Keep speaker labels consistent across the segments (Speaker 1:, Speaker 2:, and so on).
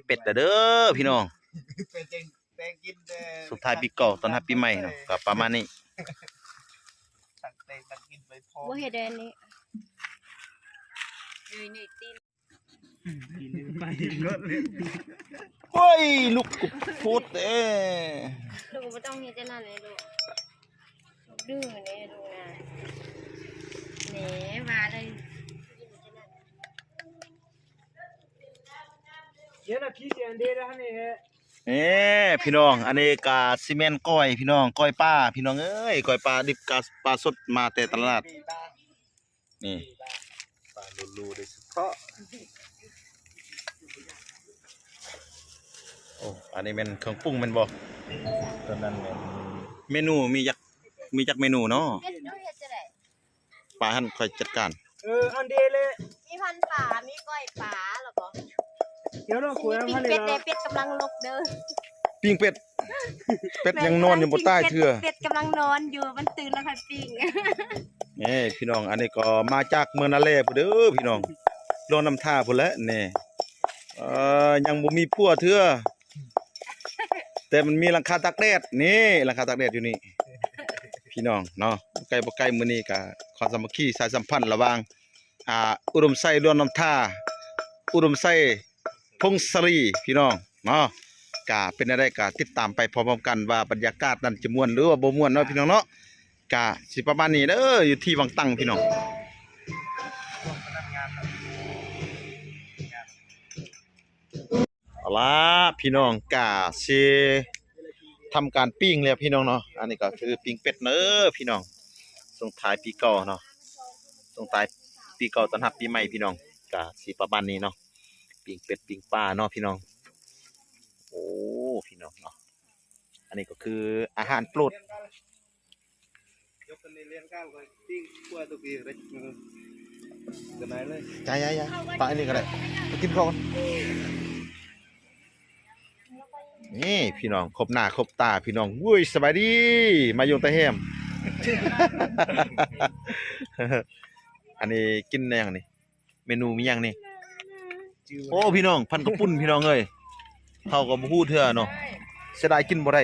Speaker 1: เป็ดเด้อพี่น้อง
Speaker 2: เป็นกิน
Speaker 1: สุดท้ายปีเก่าตอนรับปีใหม่เนาะก็ประมาณนี้
Speaker 2: ตั้งกินไปพอ
Speaker 3: บ่เฮ็ดอันนี้นี่ตีน
Speaker 2: ไปรถเลย
Speaker 1: โอ้ยลูกกุบพูดเด้
Speaker 3: ลูกบ่ต้องเฮ็ดจังนั้นเลยลูกดื้อนี่ลูกนะแหนมาเลย
Speaker 2: เดี๋ยวนะพี่เสียงเด้แล้วนี่ฮะ
Speaker 1: พี่น้องอันนี้กาซีเมนต์ก้อยพี่น้องก้อยป้าพี่น้องเอ้ยก้อยปลาดิบกาปลาสดมาแต่ตลาดนี่ปลาลูๆโดยเฉพาะโอ้อันนี้เป็นเครื่องปรุงมันบ่ตอนนั้นเมนูมีจักเมนูเนาะ
Speaker 3: เฮ็ดจังได๋
Speaker 1: ปลาหั่นค่อยจัดการ
Speaker 2: อันเดเลย
Speaker 3: มีพันป่ามีก้อยป่าแล้วก็
Speaker 2: เดี๋ยวเราคุยกันมาเลย
Speaker 3: เป็ดเป็ดกำลังลกเด้อ
Speaker 1: ปิ้งเป็ดยังนอนอยู่บนใต้เทื่อ
Speaker 3: เป็ดกำลังนอนอยู่มันตื่นแล้วค่อยปิ้ง
Speaker 1: นี่พี่น้องอันนี้ก็มาจากเมืองนาแลพุ่นเด้อพี่น้องลงน้ำท่าพุ่นแหละนี่ยังบ่มีผัวเทื่อแต่มันมีหลังคาตากแดดนี่หลังคาตากแดดอยู่นี่พี่น้องเนาะใกล้บ่ใกล้มื้อนี้ก็ความสามัคคีสายสัมพันธ์ระหว่างอุดมไส้ลงน้ำท่าอุดมไส้พงศรีพี่น้องเนาะกะเป็นอะไรกะติดตามไปพร้อมๆกันว่าบรรยากาศนั้นจะม่วนหรือว่าบ่ม่วนเนาะพี่น้องเนาะกะสิประมาณนี้เด้ออยู่ที่วังตั้งพี่น้องเอาล่ะพี่น้องกะสิทำการปิ้งแล้วพี่น้องเนาะอันนี้ก็คือปิ้งเป็ดเด้อพี่น้องส่งท้ายปีเก่าเนาะส่งท้ายปีเก่าต้อนรับปีใหม่พี่น้องกะสิประมาณนี้เนาะปิ้งเป็ดปิ้งปลาเนาะพี่น้องโอ้พี่น้องเนาะอันนี้ก็คืออาหารโปรด
Speaker 2: ยกกันในเรียนก้าวก็ปิ้งกล้วยตัวปีอะไรกันไหนเลย
Speaker 1: ใจปลาอันนี้ก็ได้ไปกินข้าวนี่พี่น้องครบหน้าครบตาพี่น้องวุ้ยสบายดีมาโยงตะแฮม อันนี้กินแนงนี่เมนูมีอย่างนี่โอ้พี่น้องพันกระปุ่นพี่น้องเอ้ยเท่ากับพูดเถื่อเนาะเสียดายกินบ่ได้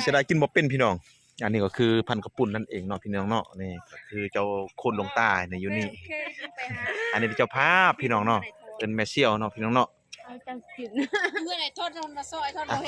Speaker 1: เสียดายกินบ่เป็นพี่น้องอันนี้ก็คือพันกระปุ่นนั่นเองเนาะพี่น้องเนาะนี่ก็คือเจ้าโคนลงตาในอยู่นี่อันนี้เป็นเจ้าภาพพี่น้องเนาะเป็นแม่เสี่ยวเนาะพี่น้องเนาะ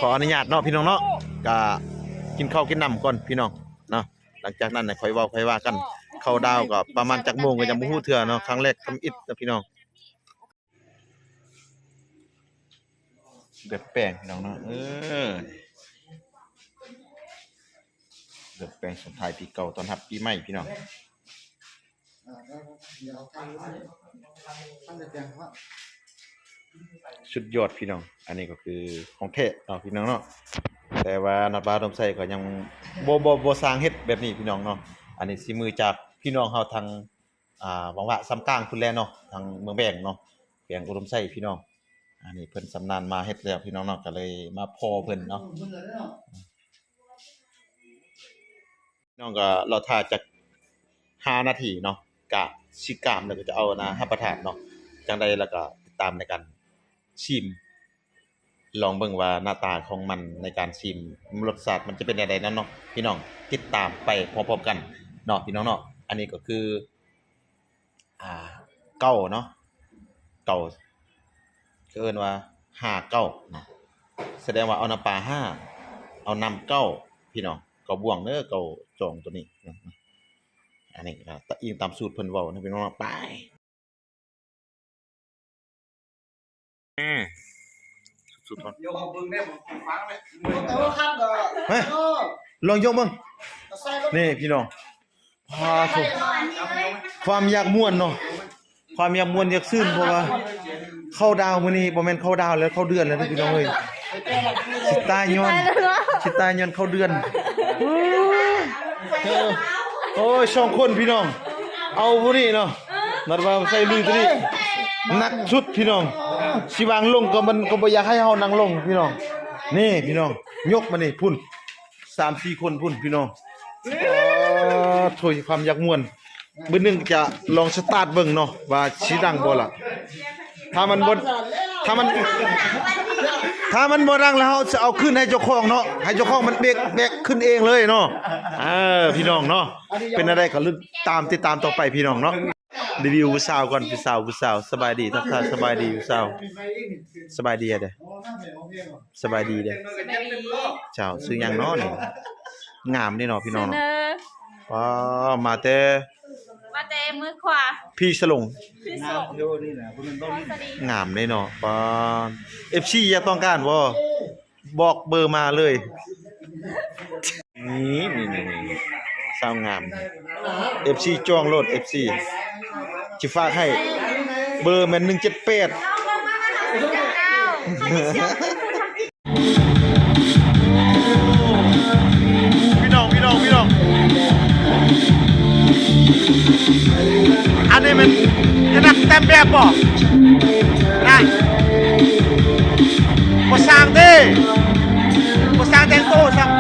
Speaker 1: ขออนุญาตเนาะพี่น้องเนาะก็กินข้าวกินน้ำก่อนพี่น้องเนาะหลังจากนั้นค่อยเว้าค่อยว่ากันเข้าดาวก็ประมาณจักโมงก็ยังบ่ฮู้เทื่อเนาะครั้งแรกทำอิฐนะพี่น้องเดือดแป้งพี่น้องเนาะเดือดแป้งส่งท้ายปีเก่าต้อนรับปีใหม่พี่น้องสุดยอดพี่น้องอันนี้ก็คือของแท้เนาะพี่น้องเนาะแต่ว่านัดบาดมไส้ก็ยังบ่สร้างเฮ็ดแบบนี้พี่น้องเนาะอันนี้สิมือจากพี่น้องเฮาทางวังวะซ้ำกลางพุ่นแลเนาะทางเมืองแบงเนาะแขวงอุดมไส้พี่น้องอันนี้เพิ่นสำนาญมาเฮ็ดแล้วพี่น้องเนาะก็เลยมาพอเพิ่นเนาะน้องก็รอท่าจัก5นาทีเนาะกะสิกามแล้วก็จะเอานะรับประทานเนาะจังใดแล้วก็ติดตามในการชิมลองเบิ่งว่าหน้าตาของมันในการชิมรสชาติมันจะเป็นยังไงนั้นเนาะพี่น้องติดตามไปพร้อมๆกันเนาะพี่น้องเนาะอันนี้ก็คือเก้าเนาะเก้าเอิ้นว่า5 9เนาะแสดงว่าเอาน้ำปลา5เอาน้ำเก้าพี่น้องเก้าบ่วงเด้อเก้าจองตัวนี้อันนี้ก็อิงตามสูตรเพิ่นเว้านะพี่น้องไปสุดๆก่อน
Speaker 2: ยกเอาบึงได้ผมฟังเลยโตครับดอก
Speaker 1: ลองยกมึงนี่พี่น้องความอยากม่วนเนาะความอยากม่วนอยากซื่นเพราะว่าเข้าดาวมื้อนี้บ่แม่นเข้าดาวแล้วเข้าเดือนแล้วนะพี่น้องเอ้ยสิตายย้อนเข้าเดือนโอ้ย2คนพี่น้องเอาผู้นี้เนาะนัดว่าใส่ลุยตัวนี้หนักสุดพี่น้องสิวางลงก็มันก็บ่อยากให้เฮานั่งลงพี่น้องนี่พี่น้องยกมานี่พุ่น 3-4 คนพุ่นพี่น้องโถยความอยากม่วนมื้อนึงจะลองสตาร์ทเบิ่งเนาะว่าสิดังบ่ล่ะ ถ้ามันบ่ถ้ามันถ้ามันบ่ดังแล้วเฮาจะเอาขึ้นให้เจ้าของเนาะให้เจ้าของมันเบรกขึ้นเองเลยเนาะพี่น้องเนาะเป็นอะไรก็ติดตามต่อไปพี่น้องเนาะรีวิวผู้สาวก่อนผู้สาวสบายดีทักทายสบายดีผู้สาวสบายดีเด้อสบายดีเด้อเจ้าซื้อหยังเนาะนี่งามนี่เนาะพี่น้องเนาะว้ามาแต่
Speaker 3: มือขวา
Speaker 1: พี่สลง
Speaker 2: น้ำโยนี่นะคุณมันต้อง
Speaker 1: งามเลยเนาะป้า FC อยากต้องการบ่บอกเบอร์มาเลยนี่สาวงาม FC จองรถ FC สิฝากให้เบอร์แม่น178พี่น้องอันนี้มันจะนักเต็มแบบบ่นะบ่สร้างเด้บ่สร้างแต่งโตซ้ำ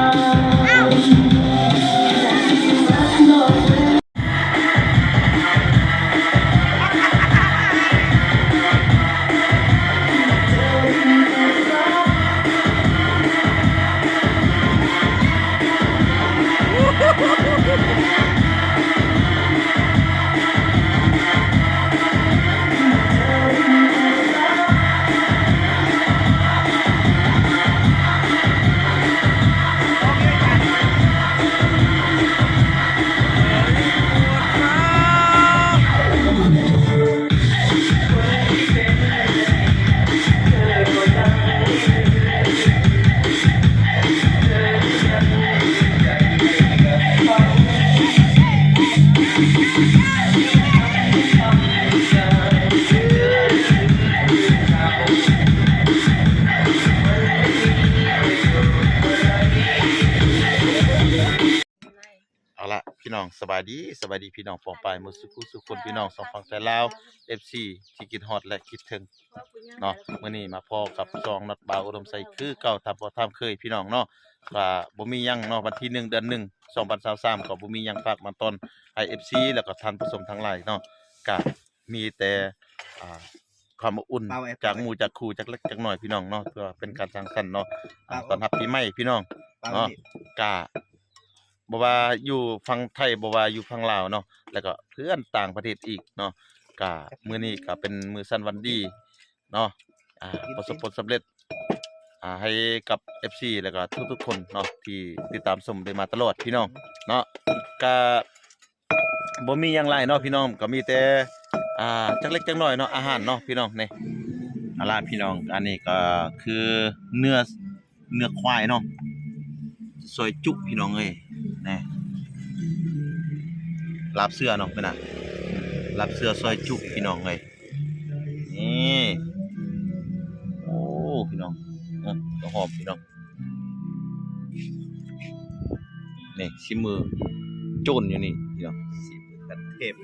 Speaker 1: เอาละพี่น้องสบายดีพี่น้องปองปายมื้อสุขคนพี่น้องสองฝั่งแต่ลาว FC ที่คิดฮอดและคิดถึงเนาะมื้อนี้มาพอกับ2น็อตบาวอุดมไสคือเก่าตามบ่ทำเคยพี่น้องเนาะว่าบ่มีหยังเนาะวันที่1เดือน1 2023ก็บ่มีหยังฝากมาตอนให้ FC แล้วก็ท่านผู้ชมทั้งหลายเนาะก็มีแต่ความอบอุ่นจากหมู่จากครูจากเล็กจากน้อยพี่น้องเนาะเพื่อเป็นการสร้างสรรค์เนาะต้อนรับปีใหม่พี่น้องเนาะก็บ่ว่าอยู่ฝั่งไทยบ่ว่าอยู่ฝั่งลาวเนาะแล้วก็เพื่อนต่างประเทศอีกเนาะก็มื้อนี้ก็เป็นมื้อสั้นวันดีเนาะประสบผลสำเร็จให้กับ FC แล้วก็ทุกๆคนเนาะที่ติดตามชมได้มาตลอดพี่น้องเนาะก็บ่มีหยังหลายเนาะพี่น้องก็มีแต่จักเล็กจักน้อยเนาะอาหารเนาะพี่น้องนี่เอาล่ะพี่น้องอันนี้ก็คือเนื้อควายเนาะซอยจุพี่น้องเอ้ยนี่ลาบเสือเนาะเป็นน่ะลาบเสือซอยจุพี่น้องเอ้ยนี่โอ้พี่น้องหอมพี่น้องนี่ชิมมือโจนอยู่นี่พี่น้อง
Speaker 2: สีบันเทพ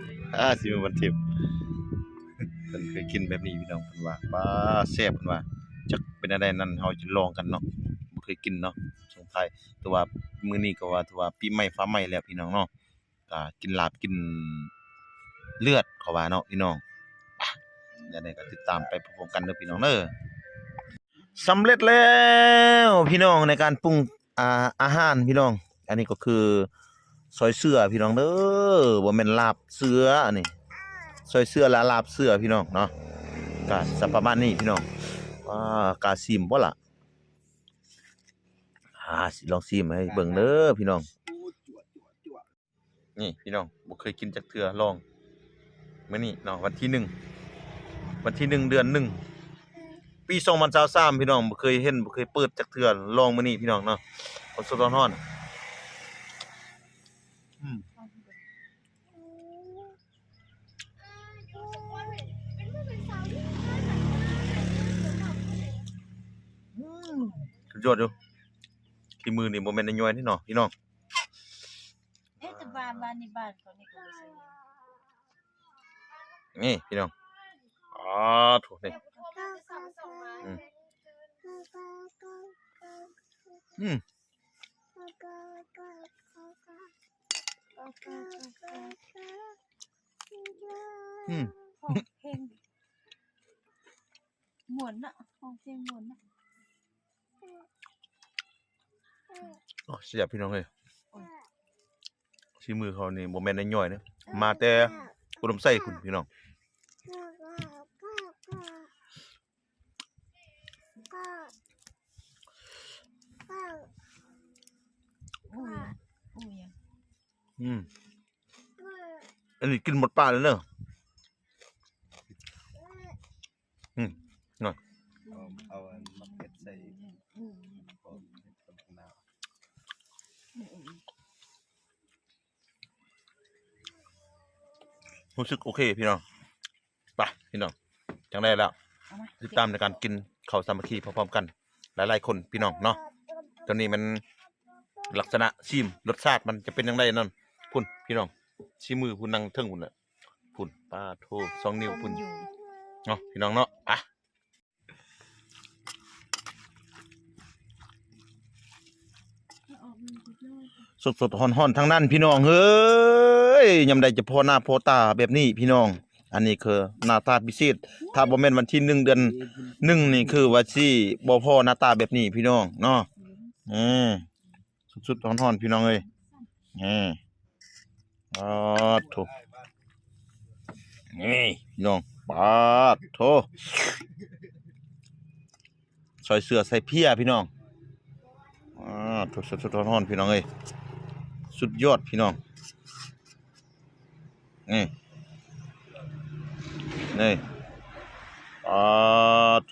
Speaker 1: ชิมมือบันเทิงเพิ่นเคยกินแบบนี้พี่น้องเพิ่นว่าป้าแซ่บเพิ่นว่าจักเป็นอะไรนั่นเฮาจะลองกันเนาะบ่เคยกินเนาะสงไทยแต่ว่ามื้อนี้ก็ว่าถือว่าปีใหม่ฟ้าใหม่แล้วพี่น้องเนาะก็กินลาบกินเลือดเขาว่าเนาะพี่น้องเดี๋ยวนี้ก็ติดตามไปพร้อมๆกันเด้อพี่น้องเด้อสำเร็จแล้วพี่น้องในการปรุงอาหารพี่น้องอันนี้ก็คือซอยเสือพี่น้องเด้อบ่แม่นลาบเสืออันนี้ซอยเสือและลาบเสือพี่น้องเนาะก็สักประมาณนี้พี่น้องกาซิมบ่ล่ะสิลองซิมให้เบิ่งเด้อพี่น้องนี่พี่น้องบ่เคยกินจักเทื่อลองมื้อนี้เนาะวันที่1เดือน1ปี2023พี่น้องบ่เคยเห็นบ่เคยเปิดจักเทื่อลองมื้อนี้พี่น้องเนาะสดๆร้อนๆสุดยอดอยู่ที่มือนี่บ่แม่นน้อยๆนี่เนาะพี่น้อง
Speaker 3: แต่บ้านนี่บ้านเขานี่ก็บ่ใช่
Speaker 1: นี่พี่น้องถูกนี่
Speaker 4: หมุนอ่ะของเสียงหมุนอ่ะ
Speaker 1: อ๋อเสียบพี่น้องเอ้ยที่มือเขานี่บ่แม่นน้อยๆนะมาแต่อุดมไส้พุ่นพี่น้อง
Speaker 4: อุ้ยอุ้ย
Speaker 1: อันนี้กินหมดป่าเลยเนอะหน่อย
Speaker 2: เอาอันมะเขือใส่พอเห็ดกับมะนาว
Speaker 1: รู้สึกโอเคพี่น้องไปพี่น้องจังได้แล้วติดตามในการกินข้าวสามัคคีพร้อมๆกันหลายๆคนพี่น้องเนาะตอนนี้มันลักษณะชิมรสชาติมันจะเป็นยังไงนั่นพุ่นพี่น้องชิมือพุ่นนั่งเทิงพุ่นน่ะพุ่นปลาโท2 นิ้วพุ่นเนาะพี่น้องเนาะไปสดๆฮ้อนๆทั้งนั้นพี่น้องเฮ้ยยามใดจะพอหน้าพอตาแบบนี้พี่น้องอันนี้คือหน้าตาพิเศษถ้าบ่แม่นวันที่1 เดือน 1นี่คือว่าสิบ่พอหน้าตาแบบนี้พี่น้องเนาะสุดๆฮ้อนๆพี่น้องเอ้ยปาดโถนี่พี่น้องปาดโถใส่เสื้อใส่เพียพี่น้องโถสุดๆฮ้อนๆพี่น้องเอ้ยสุดยอดพี่น้องนี่โถ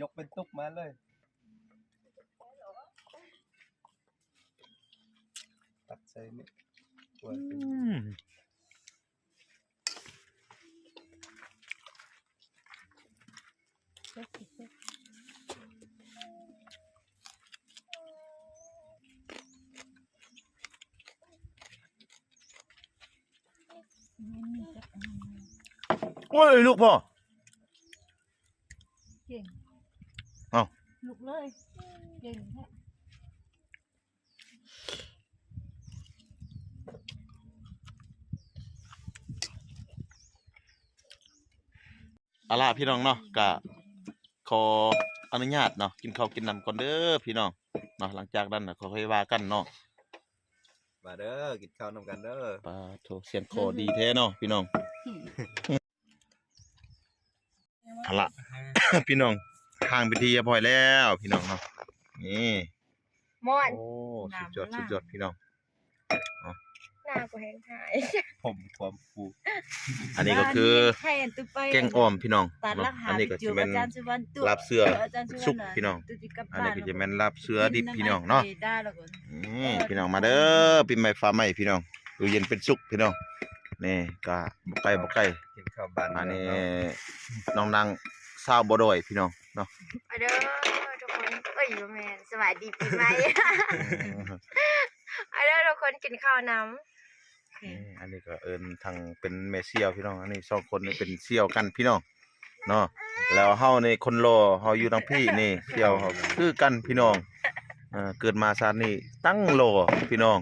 Speaker 2: ยกเป็นตุกมาเลยตักใส่นี่ตัวเป็น
Speaker 1: โอ้ยลูกพ่อ
Speaker 4: เก่ง
Speaker 1: เอ้า
Speaker 4: ลุกเลยเก่งแท้
Speaker 1: เอาล่ะพี่น้องเนาะก็ขออนุญาตเนาะกินข้าวกินน้ำก่อนเด้อพี่น้องเนาะหลังจากนั้นน่ะค่อยว่ากันเนาะ
Speaker 2: มาเด้อกินข้าวนำกันเด้อ
Speaker 1: ปาโถเสียงคอดีแท้เนาะพี่น้องเอาล่ะ พี่น้องห่างไปทีเรียบร้อยแล้วพี่น้องเนาะนี่
Speaker 3: ม่อน
Speaker 1: โอ้สุดยอดพี่น้อง
Speaker 3: หน้ากูแห้งหาย
Speaker 2: ผมความฟู
Speaker 1: อันนี้ก็คือ
Speaker 4: ให้อันตุไป
Speaker 1: แกงอ้อมพี่น้อง
Speaker 4: ตัด
Speaker 1: เนาะ
Speaker 4: ราคา
Speaker 1: อันนี้ก็สิแม่น
Speaker 4: อาจารย์สุวรรณตุ
Speaker 1: ลาบเสือ
Speaker 4: อาจารย์สุวรรณ
Speaker 1: สุกพี่น้อง
Speaker 4: ตุจิกลับ
Speaker 1: อัน
Speaker 4: บ้า
Speaker 1: นี้ก็จะแม่นลาบเสือดิบพี่น้องเนาะ
Speaker 4: ได้แล้วก่อน
Speaker 1: พี่น้องมาเด้อปีใหม่ฟ้าใหม่พี่น้องอยู่เย็นเป็นสุขพี่น้องนี่ก็บ่ไกล
Speaker 2: กินข้าวบ้าน
Speaker 1: อันนี้
Speaker 2: เนาะ
Speaker 1: น้องนางสาวบ่ดอยพี่น้องเนาะ
Speaker 3: มาเด้อทุกคนเอ้ยบ่แม่นสวัสดีปีใหม่มาเด้อทุกคนกินข้าวน้ำ
Speaker 1: อันนี้ก็เอิ้นทางเป็นแม่เสี่ยวพี่น้องอันนี้2คนนี่เป็นเสี่ยวกันพี่น้องเนาะแล้วเฮานี่คนรอเฮาอยู่ทางพี่นี่เสี่ยวเฮาคือกันพี่น้องเกิดมาชาตินี้ตั้งรอพี่น้อง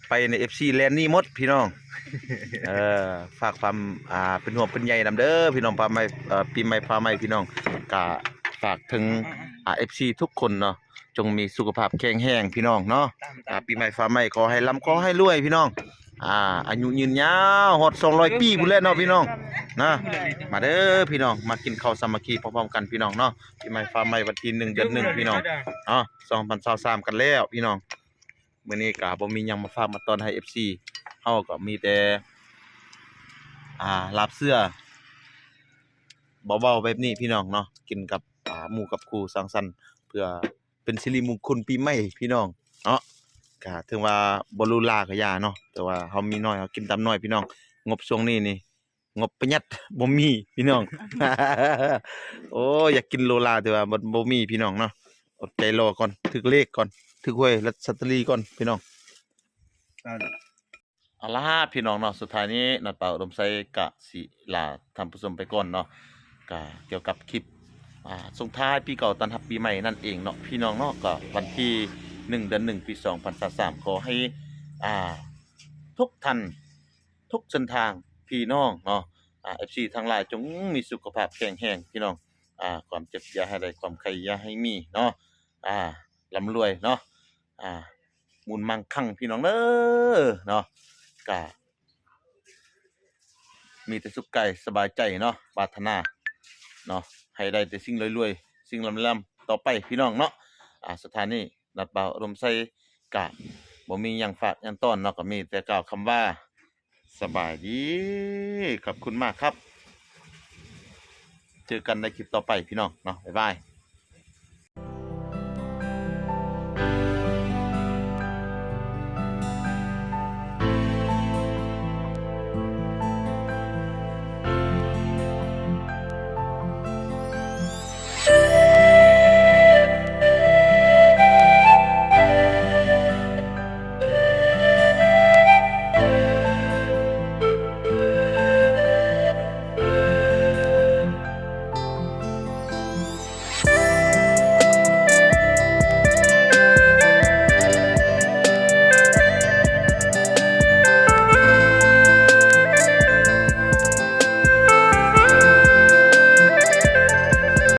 Speaker 1: ไปใน FC แลนด์นี่หมดพี่น้องฝากความเป็นห่วงเป็นใยนำเด้อพี่น้องพาใหม่ปีใหม่พาใหม่พี่น้องก็ฝากถึงFC ทุกคนเนาะจงมีสุขภาพแข็งแรงพี่น้องเนาะปีใหม่ฟ้าใหม่ขอให้ร่ำขอให้รวยพี่น้องอายุยืนยาวฮอด200 ปีพุ่นแหละเนาะพี่น้องนะมาเด้อพี่น้องมากินข้าวสามัคคีพร้อมๆกันพี่น้องเนาะปีใหม่ฟ้าใหม่วันที่1 เดือน 1พี่น้อง2023กันแล้วพี่น้องมื้อนี้ก็บ่มีหยังมาฝากมาต้อนให้ FC เฮาก็มีแต่ลาบเสื้อเบาๆแบบนี้พี่น้องเนาะกินกับหมู่กับครูสังสรรค์เพื่อเป็นสิริมงคลปีใหม่พี่น้องเนาะก็ถึงว่าบ่รู้ลาก็อย่าเนาะแต่ว่าเฮามีน้อยเฮากินตามน้อยพี่น้องงบช่วงนี้นี่งบประหยัดบ่มีพี่น้อง โอ้อยากกินโลลาแต่ว่าบ่มีพี่น้องเนาะอดใจรอก่อนถึกเลขก่อนถึกหวยลอตเตอรี่ก่อนพี่น้อง เอาล่ะพี่น้องเนาะสุดท้ายนี้นัดเป่าอุดมไซกะสิลาท่านผู้ชมไปก่อนเนาะก็เกี่ยวกับคลิปส่งท้ายปีเก่าต้อนรับปีใหม่นั่นเองเนาะพี่น้องเนาะก็วันที่1 เดือน 1 ปี 2023ขอให้ทุกท่านทุกเส้นทางพี่น้องเนาะ FC ทั้งหลายจงมีสุขภาพแข็งแรงพี่น้องความเจ็บอย่าให้ได้ความไข้อย่าให้มีเนาะร่ำรวยเนาะมูลมั่งคั่งพี่น้องเด้อเนาะก็มีแต่สุขกายสบายใจเนาะปรารถนาเนาะให้ได้แต่สิ่งรวยๆสิ่งล้ำๆต่อไปพี่น้องเนาะสถานีนัดบ่าวอารมณ์ไสก็บ่มีหยังฝากหยังต้อนเนาะก็มีแต่กล่าวคำว่าสบายดีขอบคุณมากครับเจอกันในคลิปต่อไปพี่น้องเนาะบ๊ายบาย